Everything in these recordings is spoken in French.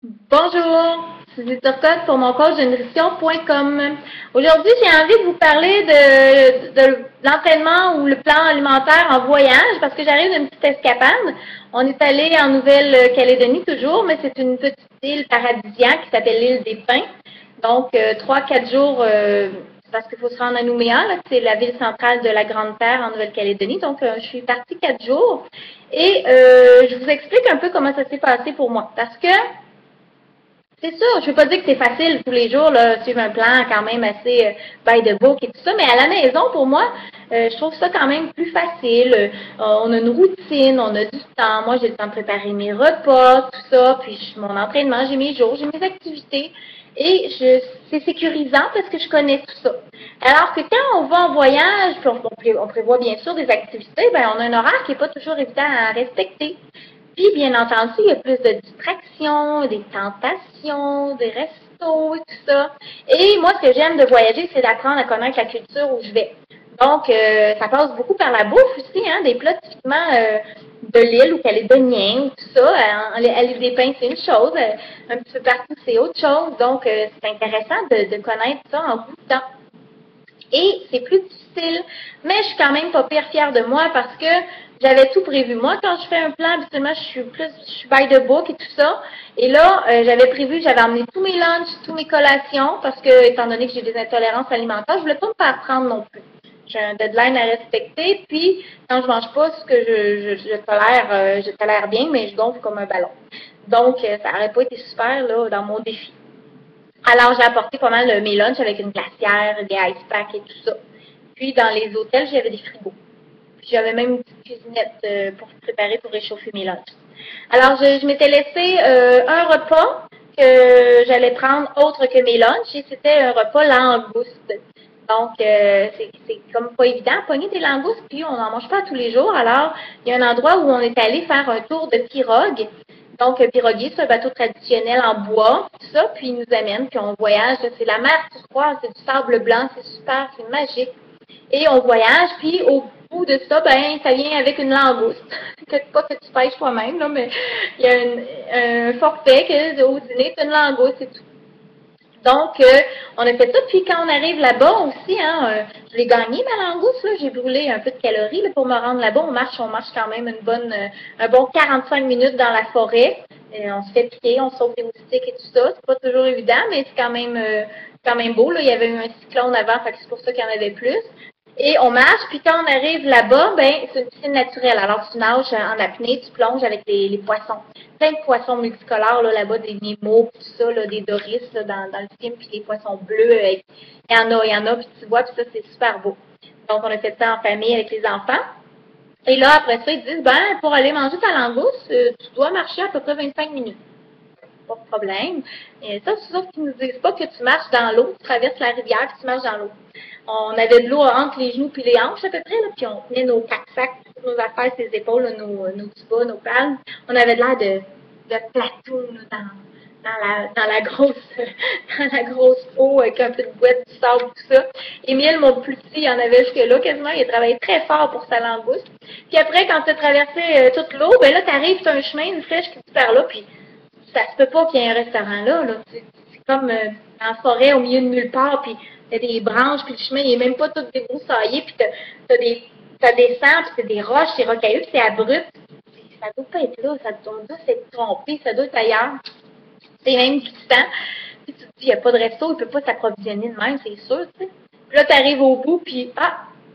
Bonjour, c'est Turcotte pour mon coach de nutrition.com. Aujourd'hui, j'ai envie de vous parler de l'entraînement ou le plan alimentaire en voyage parce que j'arrive d'une petite escapade. On est allé en Nouvelle-Calédonie toujours, mais c'est une petite île paradisiaque qui s'appelle l'île des Pins. Donc, 3-4 jours, parce qu'il faut se rendre à Nouméa, c'est la ville centrale de la Grande Terre en Nouvelle-Calédonie. Donc, je suis partie 4 jours et je vous explique un peu comment ça s'est passé pour moi. Parce que c'est ça, je ne veux pas dire que c'est facile tous les jours, là, suivre un plan quand même assez by the book et tout ça, mais à la maison, pour moi, je trouve ça quand même plus facile. On a une routine, on a du temps. Moi, j'ai le temps de préparer mes repas, tout ça, puis mon entraînement, j'ai mes jours, j'ai mes activités. Et c'est sécurisant parce que je connais tout ça. Alors que quand on va en voyage, puis on prévoit bien sûr des activités, ben on a un horaire qui n'est pas toujours évident à respecter. Puis, bien entendu, il y a plus de distractions, des tentations, des restos et tout ça. Et moi, ce que j'aime de voyager, c'est d'apprendre à connaître la culture où je vais. Donc, ça passe beaucoup par la bouffe aussi, hein, des plats typiquement de l'île ou calédonien ou tout ça. À l'île des Pins, c'est une chose. Un petit peu partout, c'est autre chose. Donc, c'est intéressant de connaître ça en bout de temps. Et c'est plus difficile, mais je suis quand même pas pire fière de moi parce que j'avais tout prévu. Moi, quand je fais un plan, habituellement, je suis by the book et tout ça. Et là, j'avais emmené tous mes lunchs, tous mes collations parce que, étant donné que j'ai des intolérances alimentaires, je voulais pas me faire prendre non plus. J'ai un deadline à respecter, puis quand je mange pas ce que je tolère bien, mais je gonfle comme un ballon. Donc, ça n'aurait pas été super là dans mon défi. Alors, j'ai apporté pas mal mes lunchs avec une glacière, des ice packs et tout ça. Puis, dans les hôtels, j'avais des frigos. Puis, j'avais même une petite cuisinette pour préparer, pour réchauffer mes lunchs. Alors, je m'étais laissé un repas que j'allais prendre autre que mes lunchs et c'était un repas langouste. Donc, c'est comme pas évident. Pogner des langoustes, puis on n'en mange pas tous les jours. Alors, il y a un endroit où on est allé faire un tour de pirogue. Donc, piroguer, c'est un bateau traditionnel en bois, tout ça, puis il nous amène, puis on voyage. C'est la mer tu crois, c'est du sable blanc, c'est super, c'est magique. Et on voyage, puis au bout de ça, ben, ça vient avec une langouste. Peut-être pas que tu pêches toi-même, là, mais il y a un forfait que au dîner, c'est une langouste et tout. Donc, on a fait ça. Puis quand on arrive là-bas aussi, hein, je l'ai gagné ma langouste. J'ai brûlé un peu de calories là, pour me rendre là-bas. On marche quand même un bon 45 minutes dans la forêt. Et on se fait piquer, on sauve des moustiques et tout ça. C'est pas toujours évident, mais c'est quand même beau. Là. Il y avait eu un cyclone avant, fait que c'est pour ça qu'il y en avait plus. Et on marche, puis quand on arrive là-bas, ben c'est une piscine naturelle. Alors tu nages en apnée, tu plonges avec les poissons. Plein de poissons multicolores là-bas, des Nemo, tout ça, là, des Doris dans le film, puis des poissons bleus. Il y en a, puis tu vois, puis ça, c'est super beau. Donc on a fait ça en famille avec les enfants. Et là, après ça, ils disent, ben, pour aller manger ta langouste, tu dois marcher à peu près 25 minutes. Pas de problème. Et ça, c'est sûr qu'ils ne nous disent pas que tu marches dans l'eau, tu traverses la rivière, puis tu marches dans l'eau. On avait de l'eau entre les genoux puis les hanches à peu près, là, puis on tenait nos 4 sacs, toutes nos affaires, ses épaules, là, nos tubas, nos palmes. On avait de l'air de plateau dans la grosse dans la grosse eau avec un peu de boîte, du sable, tout ça. Émile, mon plus petit, il en avait jusque-là quasiment, il a travaillé très fort pour sa langouste. Puis après, quand tu as traversé toute l'eau, ben là, tu arrives, tu as un chemin, une flèche qui te perd là, puis ça se peut pas qu'il y ait un restaurant là. C'est comme en forêt, au milieu de nulle part, puis t'as des branches, puis le chemin, il est même pas tout débroussaillé, puis t'as des sangs, puis t'as des roches, c'est rocailleux, puis c'est abrupt. Ça doit pas être là, on doit s'être trompé, ça doit être ailleurs. C'est même distant. Puis tu te dis, il n'y a pas de resto, il peut pas s'approvisionner de même, c'est sûr, tu sais. Puis là, tu arrives au bout, puis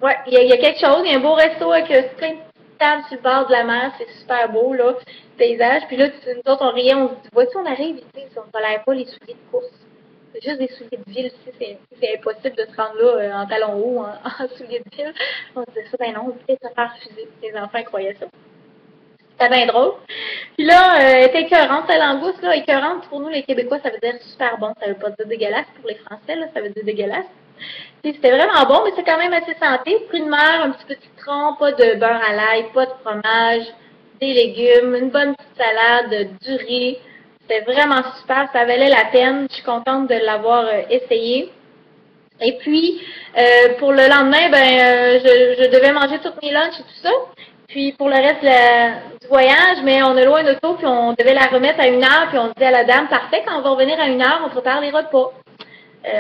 ouais, il y a quelque chose, il y a un beau resto avec plein de table sur le bord de la mer, c'est super beau, là, paysage. Puis là, nous autres, on riait, on se dit, voici, on arrive ici, on ne tolère pas les souliers de course. C'est juste des souliers de ville, c'est impossible de se rendre là en talons hauts, en souliers de ville. On se disait ça, ben non, on peut peut-être se faire refuser. Les enfants croyaient ça. C'était bien drôle. Puis là, elle était écœurante, la langouste, là, écœurante, pour nous, les Québécois, ça veut dire super bon. Ça veut pas dire dégueulasse pour les Français, là, ça veut dire dégueulasse. C'était vraiment bon, mais c'est quand même assez santé. Fruits de mer, un petit peu de citron, pas de beurre à l'ail, pas de fromage, des légumes, une bonne petite salade, du riz. C'était vraiment super, ça valait la peine. Je suis contente de l'avoir essayé. Et puis, pour le lendemain, je devais manger toutes mes lunchs et tout ça. Puis pour le reste du voyage, mais on a loué une auto, puis on devait la remettre à 1 heure, puis on disait à la dame, parfait, quand on va revenir à 1 heure, on prépare les repas.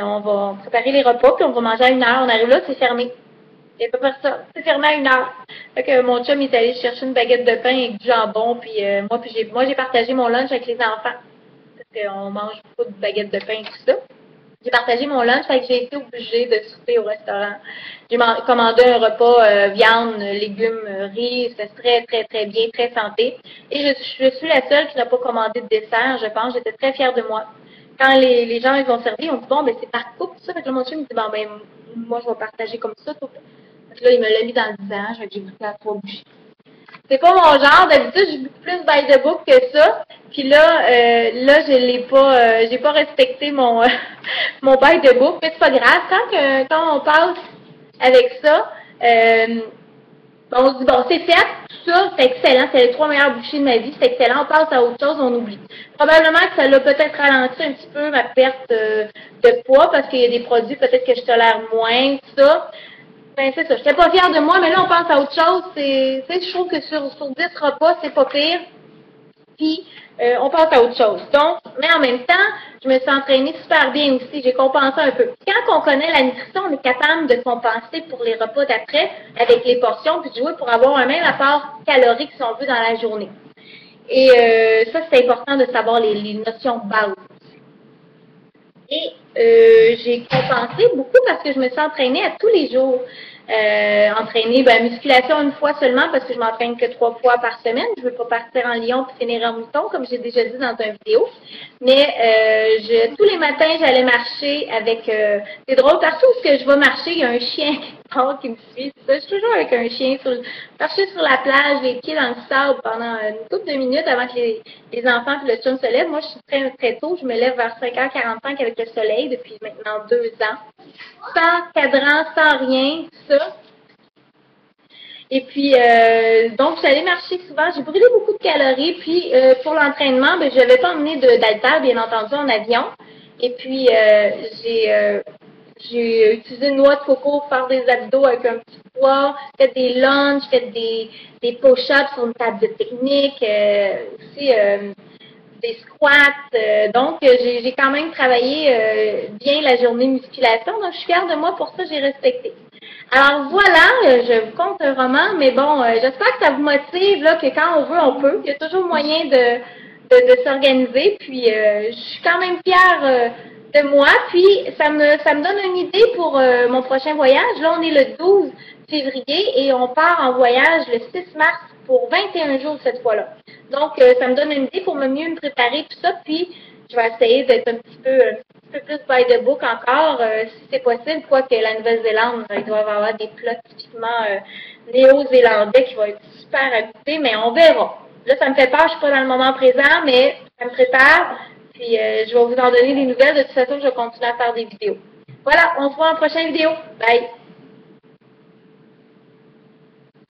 On va préparer les repas, puis on va manger à 1 heure. On arrive là, c'est fermé. Il n'y a pas personne. C'est fermé à 1 heure. Fait que mon chum il est allé chercher une baguette de pain avec du jambon, puis moi j'ai partagé mon lunch avec les enfants. Parce qu'on mange beaucoup de baguettes de pain et tout ça. J'ai partagé mon lunch, fait que j'ai été obligée de souper au restaurant. J'ai commandé un repas viande, légumes, riz, c'était très, très, très bien, très santé. Et je suis la seule qui n'a pas commandé de dessert, je pense. J'étais très fière de moi. Quand les gens ils ont servi, on dit bon, ben c'est par coupe, tout ça. Fait que là, mon chum me dit bon, ben moi, je vais partager comme ça. Tout. Fait que là, il me l'a mis dans le visage, fait que j'ai goûté à 3 bouchées. C'est pas mon genre, d'habitude, j'ai beaucoup plus by the book que ça. Puis là, j'ai pas respecté mon mon by the book, mais c'est pas grave. Quand on passe avec ça, on se dit bon, c'est fait, tout ça, c'est excellent, c'est les 3 meilleures bouchées de ma vie, c'est excellent, on passe à autre chose, on oublie. Probablement que ça l'a peut-être ralenti un petit peu ma perte de poids, parce qu'il y a des produits peut-être que je tolère moins, tout ça. Ben, c'est ça. Je n'étais pas fière de moi, mais là, on pense à autre chose. Je trouve que sur 10 repas, c'est pas pire. Puis, on passe à autre chose. Donc, mais en même temps, je me suis entraînée super bien aussi. J'ai compensé un peu. Quand on connaît la nutrition, on est capable de compenser pour les repas d'après avec les portions, puis de jouer pour avoir un même apport calorique, si on veut, dans la journée. Et ça, c'est important de savoir les notions bases. Et j'ai compensé beaucoup parce que je me suis entraînée à tous les jours. Entraîner, musculation une fois seulement parce que je m'entraîne que 3 fois par semaine. Je ne veux pas partir en lion puis finir en mouton, comme j'ai déjà dit dans une vidéo. Mais tous les matins, j'allais marcher avec... c'est drôle, partout où je vais marcher, il y a un chien qui me suit. C'est ça, je suis toujours avec un chien. Marcher sur la plage, les pieds dans le sable pendant une couple de minutes avant que les enfants et le chum se lèvent. Moi, je suis très, très tôt. Je me lève vers 5h45 avec le soleil depuis maintenant 2 ans. Sans cadran, sans rien, tout ça. Et puis, donc, j'allais marcher souvent. J'ai brûlé beaucoup de calories. Puis, pour l'entraînement, je n'avais pas emmené d'haltère, bien entendu, en avion. Et puis, j'ai utilisé une noix de coco pour faire des abdos avec un petit poids, fait des lunges, fait des push-ups sur une table de technique, aussi des squats. Donc, j'ai quand même travaillé bien la journée musculation. Donc, je suis fière de moi pour ça, j'ai respecté. Alors voilà, je vous conte un roman, mais bon, j'espère que ça vous motive, là, que quand on veut, on peut. Il y a toujours moyen de s'organiser. Puis, je suis quand même fière de moi. Puis, ça me donne une idée pour mon prochain voyage. Là, on est le 12 février et on part en voyage le 6 mars pour 21 jours cette fois-là. Donc, ça me donne une idée pour mieux me préparer, tout ça. Puis, je vais essayer d'être un petit peu plus by the book encore, si c'est possible, quoique la Nouvelle-Zélande, ils doivent avoir des plats typiquement néo-zélandais qui vont être super habitués, mais on verra. Là, ça me fait peur, je suis pas dans le moment présent, mais ça me prépare, puis je vais vous en donner des nouvelles. De toute façon, je vais continuer à faire des vidéos. Voilà, on se voit en prochaine vidéo. Bye!